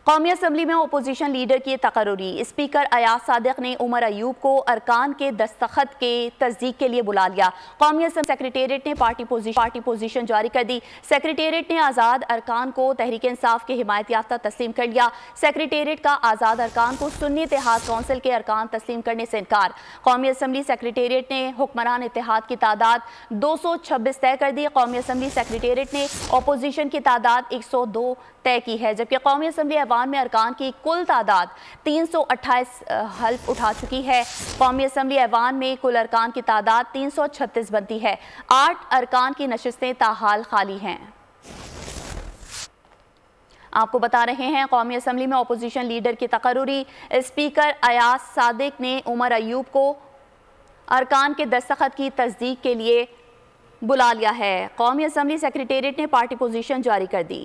कौमी असम्बली में opposition leader की तकर्रुरी। स्पीकर अयाज सादिक ने उमर अयूब को अरकान के दस्तखत के तस्दीक के लिए बुला लिया। कौमी असम्बली सेक्रेटेरिएट ने पार्टी पोजीशन जारी कर दी। सेक्रेटेरिएट ने आज़ाद अरकान को तहरीक इंसाफ के हिमायत याफ्ता तस्लीम कर लिया। सेक्रेटेरिएट का आज़ाद अरकान को सुन्नी इत्तेहाद कौंसिल के अरकान तस्लीम करने से इनकार। कौमी असम्बली सेक्रेटेरिएट ने हुक्मरान इत्तेहाद की तादाद 226 तय कर दी। कौमी असम्बली सेक्रेटेरिएट ने अपोजिशन की तादाद 102 तय की है, जबकि कौमी असम्बली ऐवान में अरकान की कुल तादाद 328 हल्फ उठा चुकी है। कौमी असम्बली ऐवान में कुल अरकान की तादाद 336 बनती है। 8 अरकान की नशिस्तें ताहाल खाली हैं। आपको बता रहे हैं, कौमी असम्बली में अपोजिशन लीडर की तकर्रुरी। स्पीकर अयाज सादिक ने उमर अयूब को अरकान के दस्तखत की तस्दीक के लिए बुला लिया है। कौमी असम्बली सेक्रेटेरिएट ने पार्टी पोजीशन जारी कर दी।